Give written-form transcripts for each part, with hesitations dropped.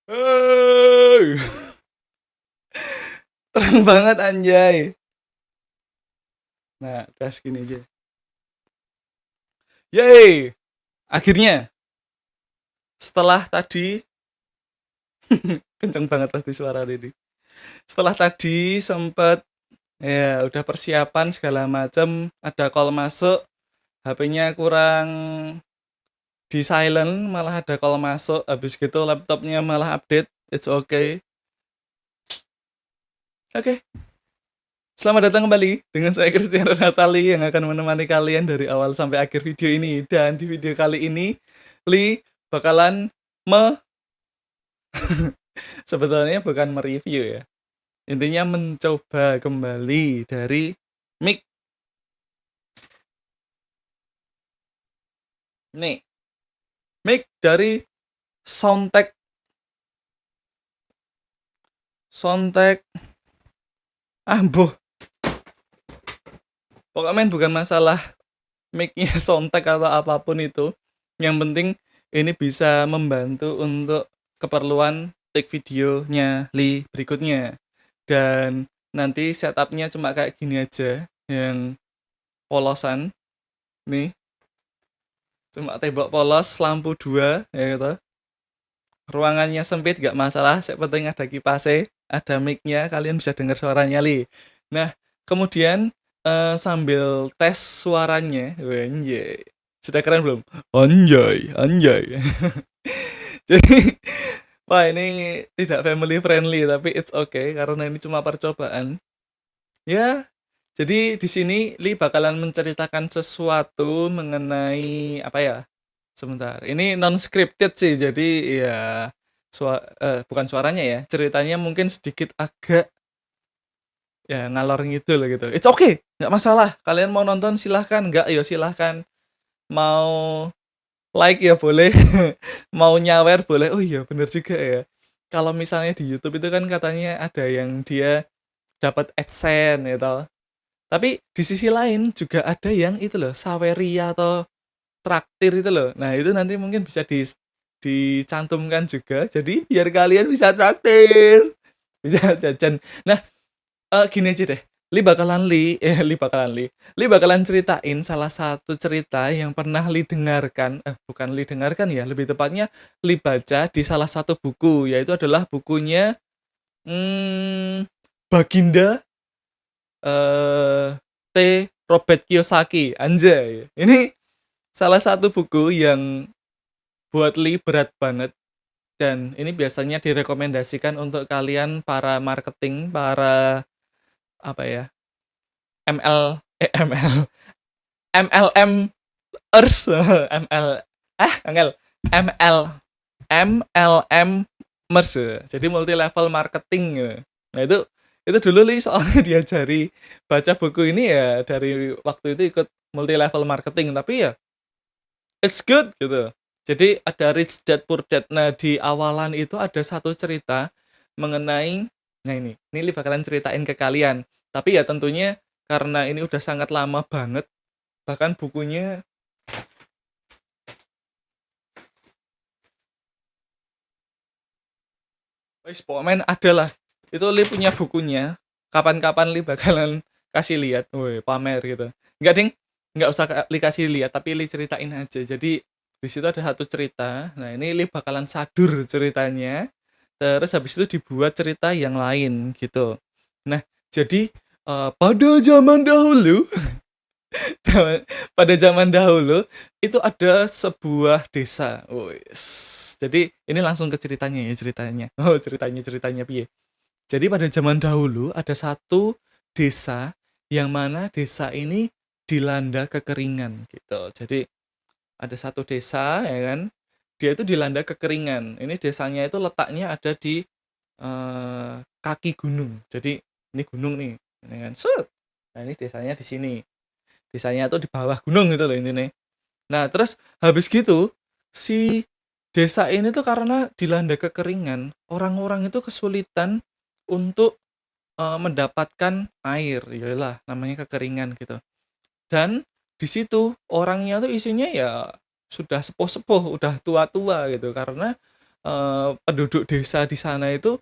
Hei, terang banget anjay. Nah, tes gini aja. Yeay, akhirnya setelah tadi kenceng banget pasti suara ini. Setelah tadi sempat ya udah persiapan segala macam, ada call masuk, HP-nya kurang di silent, malah ada call masuk, habis gitu laptopnya malah update. It's okay. Oke, selamat datang kembali dengan saya Christian Natali yang akan menemani kalian dari awal sampai akhir video ini. Dan di video kali ini, Li bakalan sebetulnya bukan mereview ya. Intinya mencoba kembali dari mic. Nih, mic dari Soundtek. Soundtek. Boh. Pokoknya bukan masalah mic-nya Soundtek atau apapun itu. Yang penting ini bisa membantu untuk keperluan take videonya Li berikutnya. Dan nanti setupnya cuma kayak gini aja, yang polosan nih, cuma tembok polos, lampu 2 ya gitu. Ruangannya sempit gak masalah, yang penting ada kipasnya, ada mic-nya, kalian bisa dengar suaranya Li. Nah, kemudian sambil tes suaranya, anjay, sudah keren belum? Anjay, anjay. Jadi, wah ini tidak family friendly tapi it's okay karena ini cuma percobaan. Ya, jadi di sini Li bakalan menceritakan sesuatu mengenai apa ya? Sebentar. Ini non scripted sih. Jadi ya bukan suaranya ya. Ceritanya mungkin sedikit agak ya ngalor ngidul gitu. It's okay, nggak masalah. Kalian mau nonton silahkan, nggak ya silahkan. Mau like ya boleh, mau nyawer boleh. Oh iya bener juga ya. Kalau misalnya di YouTube itu kan katanya ada yang dia dapat AdSense gitu. Tapi di sisi lain juga ada yang itu loh, saweria atau traktir itu loh. Nah, itu nanti mungkin bisa dicantumkan juga. Jadi biar kalian bisa traktir, bisa jajan. Nah, gini aja deh. Li bakalan ceritain salah satu cerita yang pernah Li dengarkan, bukan Li dengarkan ya, lebih tepatnya Li baca di salah satu buku, yaitu adalah bukunya Baginda T. Robert Kiyosaki. Anjay. Ini salah satu buku yang buat Li berat banget, dan ini biasanya direkomendasikan untuk kalian para marketing, para apa ya, ML MLM-ers, ML angel ML MLM-mers, jadi multi level marketing. Nah itu dulu Li soalnya diajari baca buku ini ya dari waktu itu ikut multi level marketing, tapi ya it's good gitu. Jadi ada Rich Dad Poor Dad. Nah, di awalan itu ada satu cerita mengenai, nah ini Li bakalan ceritain ke kalian. Tapi ya tentunya karena ini udah sangat lama banget, bahkan bukunya wis pokoknya ada lah. Itu Li punya bukunya. Kapan-kapan Li bakalan kasih lihat, woi pamer gitu. Enggak ding, enggak usah Li kasih lihat, tapi Li ceritain aja. Jadi di situ ada satu cerita. Nah, ini Li bakalan sadur ceritanya. Terus habis itu dibuat cerita yang lain gitu. Nah, jadi pada zaman dahulu, pada zaman dahulu itu ada sebuah desa. Wis. Jadi ini langsung ke ceritanya ya ceritanya. Oh, ceritanya piye? Jadi pada zaman dahulu ada satu desa yang mana desa ini dilanda kekeringan gitu. Jadi ada satu desa ya kan, dia itu dilanda kekeringan. Ini desanya itu letaknya ada di kaki gunung. Jadi ini gunung nih, ini kan. Set. Nah, ini desanya di sini. Desanya tuh di bawah gunung gitu loh intinya. Nah, terus habis gitu si desa ini tuh karena dilanda kekeringan, orang-orang itu kesulitan untuk mendapatkan air. Iyalah, namanya kekeringan gitu. Dan di situ orangnya tuh isinya ya sudah sepuh-sepuh, udah tua-tua gitu, karena penduduk desa di sana itu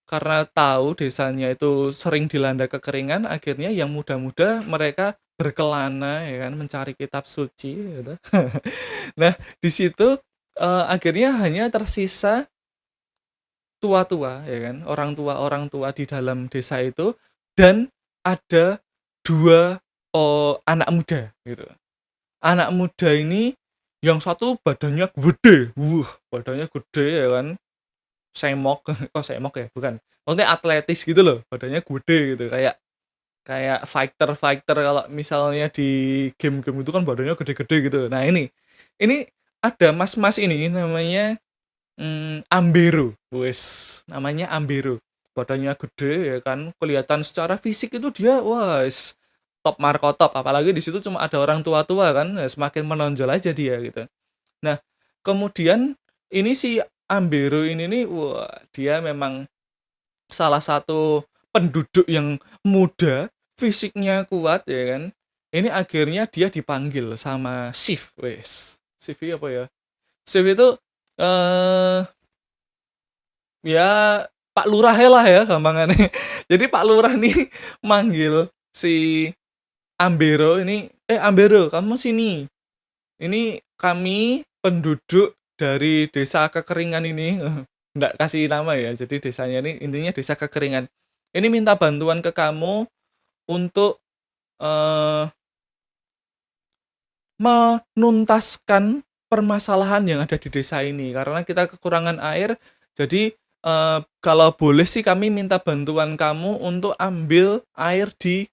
karena tahu desanya itu sering dilanda kekeringan, akhirnya yang muda-muda mereka berkelana ya kan, mencari kitab suci gitu. Nah, di situ, akhirnya hanya tersisa tua-tua ya kan, orang tua di dalam desa itu dan ada 2 anak muda gitu. Anak muda ini yang satu badannya gede, badannya gede ya kan, semok, kok semok ya? Bukan, maksudnya atletis gitu loh, badannya gede gitu, kayak kayak fighter-fighter kalau misalnya di game-game itu kan badannya gede-gede gitu. Nah ini ada mas-mas ini namanya, Ambero, namanya Ambero. Badannya gede ya kan, kelihatan secara fisik itu dia wes top markotop, apalagi di situ cuma ada orang tua-tua kan, ya semakin menonjol aja dia gitu. Nah, kemudian ini si Ambero ini nih, wah dia memang salah satu penduduk yang muda, fisiknya kuat ya kan. Ini akhirnya dia dipanggil sama Sif, Sif itu apa ya? Sif itu eh ya Pak Lurah lah ya gampangannya. Jadi Pak Lurah nih manggil si Ambero ini, Ambero kamu sini. Ini kami penduduk dari desa kekeringan ini, nggak kasih nama ya, jadi desanya ini intinya desa kekeringan. Ini minta bantuan ke kamu untuk, eee, menuntaskan permasalahan yang ada di desa ini, karena kita kekurangan air. Jadi, kalau boleh sih kami minta bantuan kamu untuk ambil air di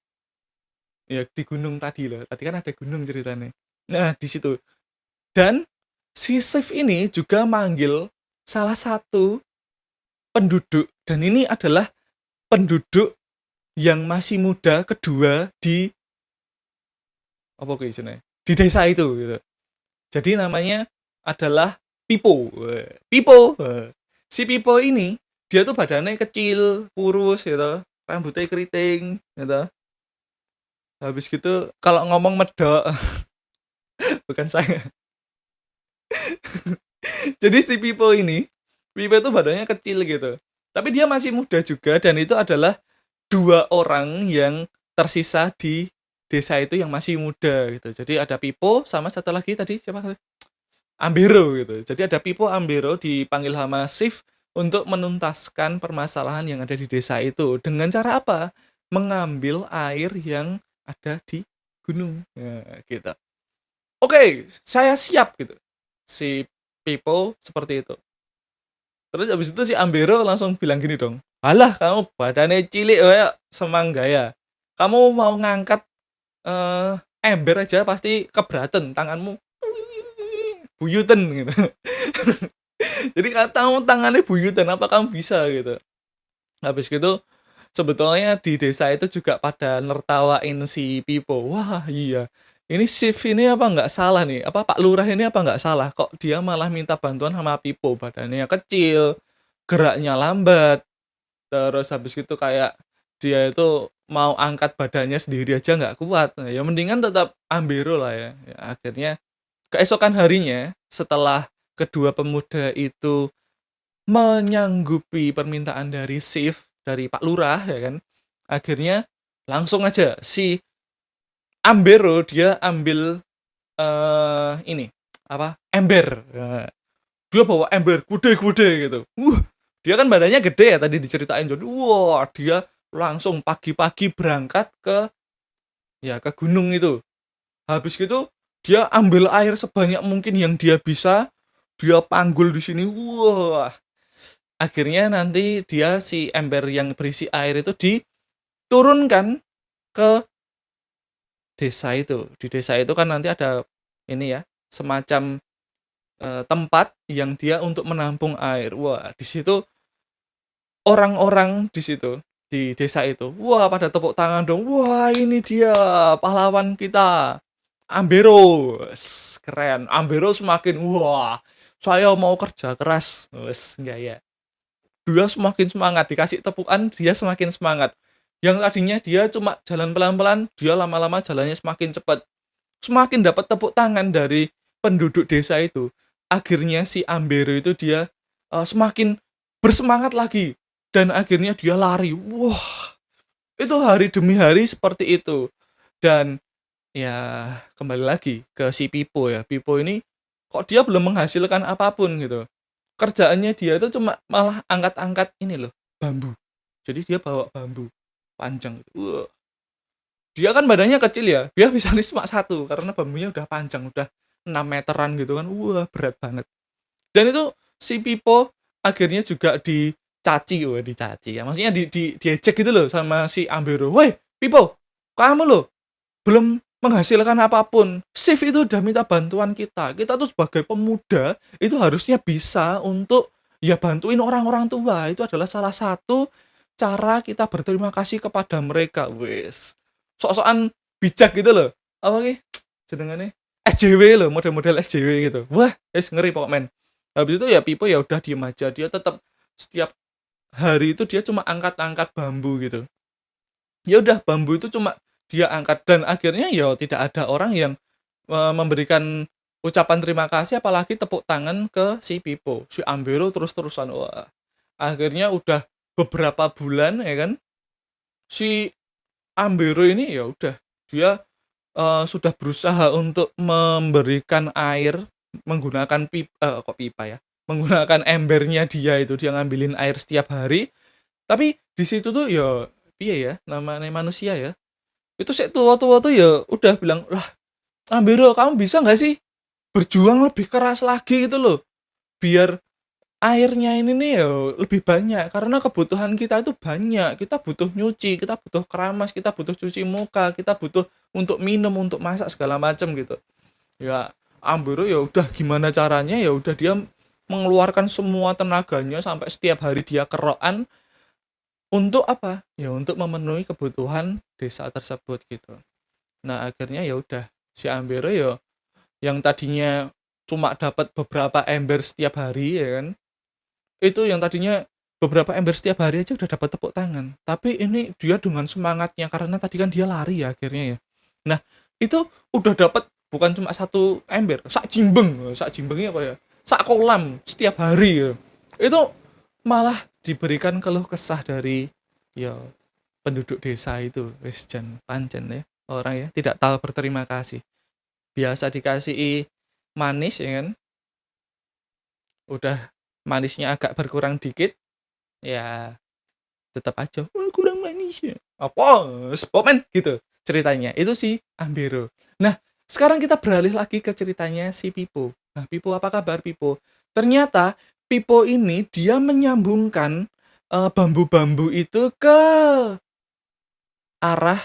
gunung tadi loh, tadi kan ada gunung ceritanya. Nah, di situ. Dan si Sif ini juga manggil salah satu penduduk dan ini adalah penduduk yang masih muda kedua di apa ke istilahnya, di desa itu gitu. Jadi namanya adalah Pipo. Pipo. Si Pipo ini dia tuh badannya kecil, kurus gitu, rambutnya keriting gitu. Habis gitu kalau ngomong medok bukan saya. Jadi si Pipo itu badannya kecil gitu. Tapi dia masih muda juga dan itu adalah 2 orang yang tersisa di desa itu yang masih muda gitu. Jadi ada Pipo sama satu lagi tadi siapa? Ambero gitu. Jadi ada Pipo, Ambero dipanggil sama Sif untuk menuntaskan permasalahan yang ada di desa itu. Dengan cara apa? Mengambil air yang ada di gunung. Nah, gitu. Oke, saya siap gitu. Si Pipo seperti itu. Terus habis itu si Ambero langsung bilang gini dong, "Alah kamu badannya cilik kayak semanggaya. Kamu mau ngangkat ember aja pasti keberatan tanganmu buyuten gitu." Jadi kamu tangannya buyuten, apa kamu bisa gitu. Habis gitu sebetulnya di desa itu juga pada nertawain si Pipo. Wah iya, ini Sif ini apa nggak salah nih, apa Pak Lurah ini apa nggak salah, kok dia malah minta bantuan sama Pipo, badannya kecil, geraknya lambat, terus habis gitu kayak dia itu mau angkat badannya sendiri aja nggak kuat. Nah, ya mendingan tetap Ambero lah ya. Ya akhirnya keesokan harinya setelah kedua pemuda itu menyanggupi permintaan dari Sif, dari Pak Lurah ya kan. Akhirnya langsung aja si Ambero dia ambil ini apa? Ember. Nah, dia bawa ember gede-gede gitu. Dia kan badannya gede ya tadi diceritain. Jadi wah, dia langsung pagi-pagi berangkat ke gunung itu. Habis gitu dia ambil air sebanyak mungkin yang dia bisa, dia panggul di sini. Wah, akhirnya nanti dia si ember yang berisi air itu diturunkan ke desa itu. Di desa itu kan nanti ada ini ya, semacam tempat yang dia untuk menampung air. Wah, di situ orang-orang di situ, di desa itu, wah pada tepuk tangan dong. Wah, ini dia pahlawan kita, Ambero. Keren. Ambero semakin, wah, saya mau kerja keras. Wes, enggak ya. Dia semakin semangat, dikasih tepukan dia semakin semangat. Yang tadinya dia cuma jalan pelan-pelan, dia lama-lama jalannya semakin cepat. Semakin dapat tepuk tangan dari penduduk desa itu. Akhirnya si Ambero itu dia semakin bersemangat lagi dan akhirnya dia lari. Wah, itu hari demi hari seperti itu. Dan ya kembali lagi ke si Pipo ya. Pipo ini kok dia belum menghasilkan apapun gitu. Kerjaannya dia itu cuma malah angkat-angkat ini loh, bambu. Jadi dia bawa bambu panjang gitu. Wah, dia kan badannya kecil ya. Dia bisa cuma satu karena bambunya udah panjang, udah 6 meteran gitu kan. Wah, berat banget. Dan itu si Pipo akhirnya juga dicaci, wah dicaci ya. Maksudnya diejek gitu loh sama si Ambero. "Woi, Pipo, kamu loh belum menghasilkan apapun. Shift itu udah minta bantuan kita. Kita tuh sebagai pemuda itu harusnya bisa untuk ya bantuin orang-orang tua. Itu adalah salah satu cara kita berterima kasih kepada mereka." Wes. Sok-sokan bijak gitu loh. Apa ki? Jenengane SJW loh, model-model SJW gitu. Wah, ngeri pokok men. Habis itu ya Pipo ya udah diem aja. Dia tetap setiap hari itu dia cuma angkat-angkat bambu gitu. Ya udah bambu itu cuma dia angkat dan akhirnya ya tidak ada orang yang memberikan ucapan terima kasih apalagi tepuk tangan ke si Pipo. Si Ambero terus-terusan wah. Akhirnya udah beberapa bulan ya kan. Si Ambero ini ya udah dia sudah berusaha untuk memberikan air menggunakan kok pipa ya. Menggunakan embernya dia ngambilin air setiap hari. Tapi di situ tuh ya piye ya namanya manusia ya. Itu sik tua-tua tuh ya udah bilang, "Lah, Ambero kamu bisa nggak sih berjuang lebih keras lagi gitu loh, biar airnya ini nih ya lebih banyak karena kebutuhan kita itu banyak. Kita butuh nyuci, kita butuh keramas, kita butuh cuci muka, kita butuh untuk minum, untuk masak segala macam gitu." Ya Ambero ya udah gimana caranya ya udah dia mengeluarkan semua tenaganya sampai setiap hari dia kerokan untuk apa? Ya untuk memenuhi kebutuhan desa tersebut gitu. Nah, akhirnya ya udah si Ambero ya yang tadinya cuma dapat beberapa ember setiap hari ya kan. Itu yang tadinya beberapa ember setiap hari aja udah dapat tepuk tangan. Tapi ini dia dengan semangatnya karena tadi kan dia lari ya akhirnya ya. Nah, itu udah dapat bukan cuma satu ember, sak jimbengnya apa ya? Sak kolam setiap hari ya. Itu malah diberikan keluh kesah dari ya penduduk desa itu. Wis jan pancen ya. Orang ya tidak tahu berterima kasih. Biasa dikasih manis ya kan, udah manisnya agak berkurang dikit, ya tetap aja, "Wah kurang manis ya." Apa? Spomen gitu ceritanya. Itu si Ambero. Nah, sekarang kita beralih lagi ke ceritanya si Pipo. Nah, Pipo apa kabar Pipo? Ternyata Pipo ini dia menyambungkan bambu-bambu itu ke arah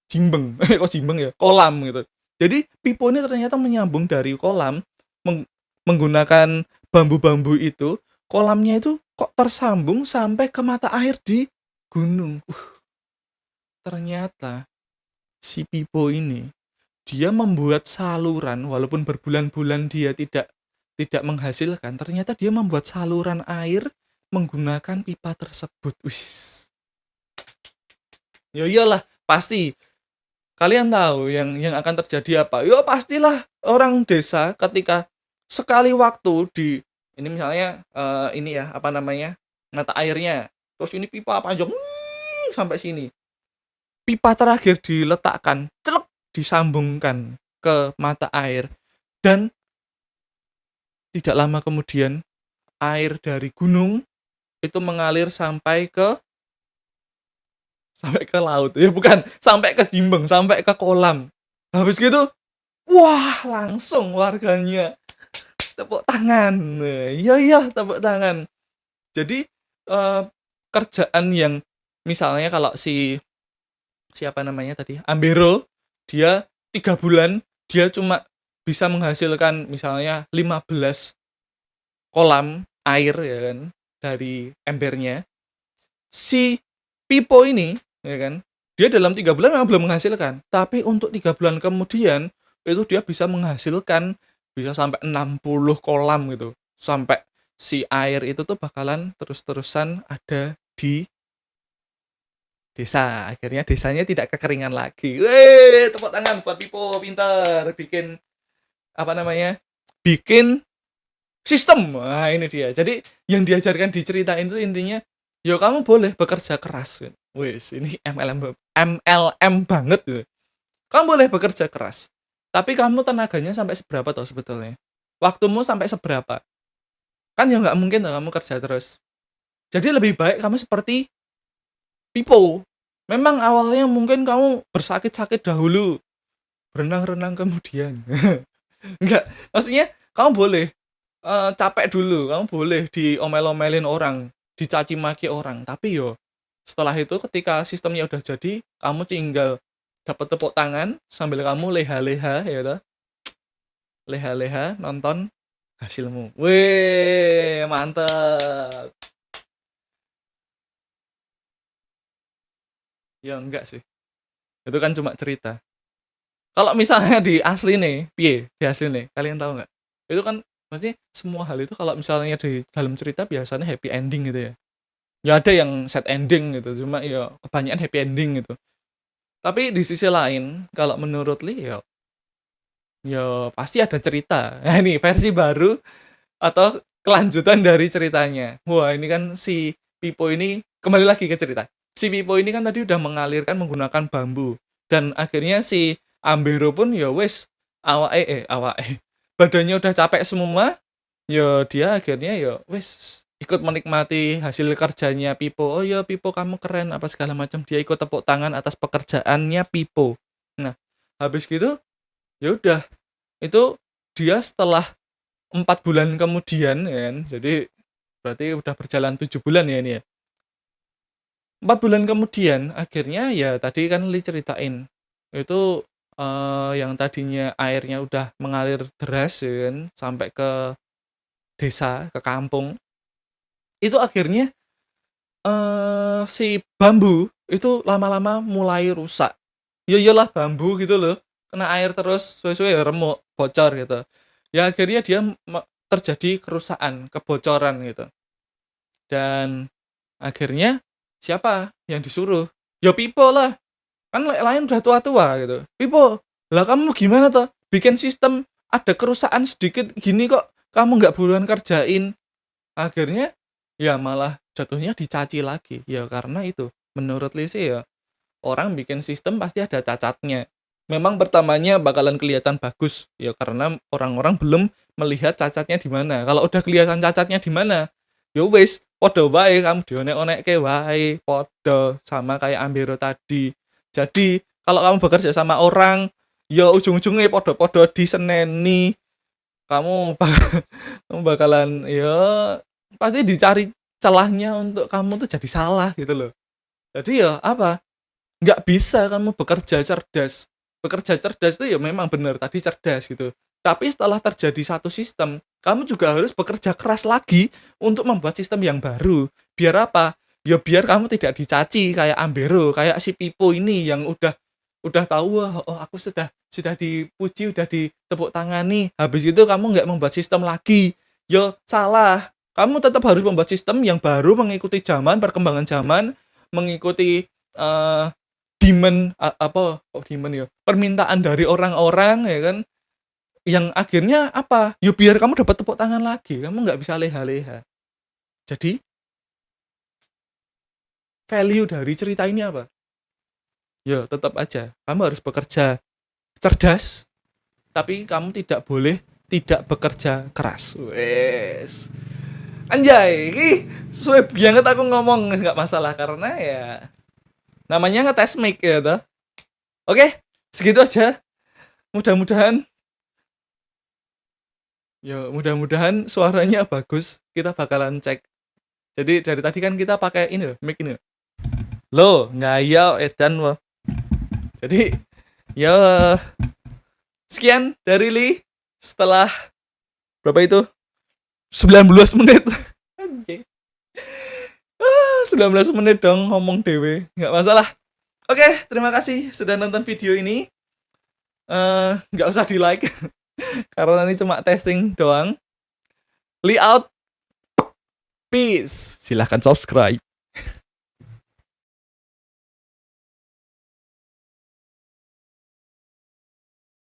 jimbeng. Kok jimbeng ya? Kolam gitu. Jadi Pipo ini ternyata menyambung dari kolam menggunakan bambu-bambu itu, kolamnya itu kok tersambung sampai ke mata air di gunung. Ternyata si Pipo ini dia membuat saluran walaupun berbulan-bulan dia tidak menghasilkan, ternyata dia membuat saluran air menggunakan pipa tersebut. Wis. Ya iyalah, pasti kalian tahu yang akan terjadi apa? Ya pastilah orang desa ketika sekali waktu di ini misalnya ini ya apa namanya mata airnya, terus ini pipa panjang sampai sini. Pipa terakhir diletakkan, celek disambungkan ke mata air dan tidak lama kemudian air dari gunung itu mengalir sampai ke laut. Ya bukan, sampai ke jimbeng, sampai ke kolam. Habis gitu, wah langsung warganya tepuk tangan. Nah, iya tepuk tangan. Jadi kerjaan yang misalnya kalau siapa namanya tadi Ambero dia 3 bulan dia cuma bisa menghasilkan misalnya 15 kolam air ya kan dari embernya. Si Pipo ini ya kan dia dalam 3 bulan memang belum menghasilkan, tapi untuk 3 bulan kemudian itu dia bisa menghasilkan bisa sampai 60 kolam gitu, sampai si air itu tuh bakalan terus-terusan ada di desa. Akhirnya desanya tidak kekeringan lagi. Weh, tepuk tangan buat Pipo, pintar bikin apa namanya? Bikin sistem. Nah, ini dia. Jadi yang diajarkan di cerita itu intinya, yo kamu boleh bekerja keras. Wes, ini MLM banget gitu. Kamu boleh bekerja keras, tapi kamu tenaganya sampai seberapa toh sebetulnya? Waktumu sampai seberapa? Kan ya nggak mungkin toh kamu kerja terus. Jadi lebih baik kamu seperti Pipo. Memang awalnya mungkin kamu bersakit-sakit dahulu, berenang-renang kemudian. Enggak, maksudnya kamu boleh capek dulu, kamu boleh diomel-omelin orang, dicaci maki orang, tapi yo setelah itu ketika sistemnya udah jadi, kamu tinggal dapat tepuk tangan sambil kamu leha-leha ya toh. Leha-leha nonton hasilmu. Weh, mantap. Ya enggak sih. Itu kan cuma cerita. Kalau misalnya di asli nih, piye? Di asli nih, kalian tahu nggak? Itu kan maksudnya semua hal itu kalau misalnya di dalam cerita biasanya happy ending gitu ya. Ya ada yang sad ending gitu, cuma ya kebanyakan happy ending gitu. Tapi di sisi lain, kalau menurut Lee ya pasti ada cerita. Nah, ini versi baru atau kelanjutan dari ceritanya. Wah, ini kan si Pipo ini kembali lagi ke cerita. Si Pipo ini kan tadi udah mengalirkan menggunakan bambu dan akhirnya si Ambero pun ya wes awake badannya udah capek semua, ya dia akhirnya ya wes ikut menikmati hasil kerjanya Pipo. Oh ya Pipo kamu keren apa segala macam. Dia ikut tepuk tangan atas pekerjaannya Pipo. Nah, habis gitu ya udah itu dia setelah 4 bulan kemudian ya kan, jadi berarti udah berjalan 7 bulan ya ini ya. 4 bulan kemudian akhirnya ya tadi kan Li ceritain itu yang tadinya airnya udah mengalir deras ya kan, sampai ke desa, ke kampung. Itu akhirnya si bambu itu lama-lama mulai rusak. Ya iyalah bambu gitu loh, kena air terus suwe-suwe ya remuk, bocor gitu. Ya akhirnya dia terjadi kerusakan, kebocoran gitu. Dan akhirnya siapa yang disuruh? Ya Pipo lah. Kan lain udah tua-tua gitu. Pipo, lah kamu gimana toh? Bikin sistem ada kerusakan sedikit gini kok kamu nggak buruan kerjain. Akhirnya ya malah jatuhnya dicaci lagi. Ya karena itu menurut Lise ya orang bikin sistem pasti ada cacatnya. Memang pertamanya bakalan kelihatan bagus ya karena orang-orang belum melihat cacatnya di mana. Kalau udah kelihatan cacatnya di mana, ya wis podo wae kamu dionek-onekke wae, podo sama kayak Ambero tadi. Jadi kalau kamu bekerja sama orang, ya ujung-ujungnya podo-podo diseneni. Kamu kamu bakalan ya pasti dicari celahnya untuk kamu tuh jadi salah gitu loh. Jadi ya apa? Nggak bisa kamu bekerja cerdas. Bekerja cerdas itu ya memang benar tadi cerdas gitu. Tapi setelah terjadi satu sistem, kamu juga harus bekerja keras lagi untuk membuat sistem yang baru. Biar apa? Ya biar kamu tidak dicaci kayak Ambero, kayak si Pipo ini yang udah tahu wah, oh aku sudah dipuji, udah ditepuk tangani. Habis itu kamu nggak membuat sistem lagi. Yo salah. Kamu tetap harus membuat sistem yang baru mengikuti zaman, perkembangan zaman, mengikuti demand apa kok demand ya permintaan dari orang-orang ya kan, yang akhirnya apa ya biar kamu dapat tepuk tangan lagi, kamu nggak bisa leha-leha. Jadi value dari cerita ini apa ya tetap aja kamu harus bekerja cerdas, tapi kamu tidak boleh tidak bekerja keras. Wes anjay ini sesuai banget aku ngomong, nggak masalah karena ya namanya ngetes mic ya toh. Oke, segitu aja. Mudah-mudahan ya mudah-mudahan suaranya bagus. Kita bakalan cek. Jadi dari tadi kan kita pakai ini loh, mic ini. Loh, ngayal edan loh. Jadi ya sekian dari Li setelah berapa itu? 19 menit. Anjay. 19 menit dong ngomong dewe. Nggak masalah. Oke, terima kasih sudah nonton video ini. Nggak usah di like karena ini cuma testing doang. Li out. Peace. Silahkan subscribe.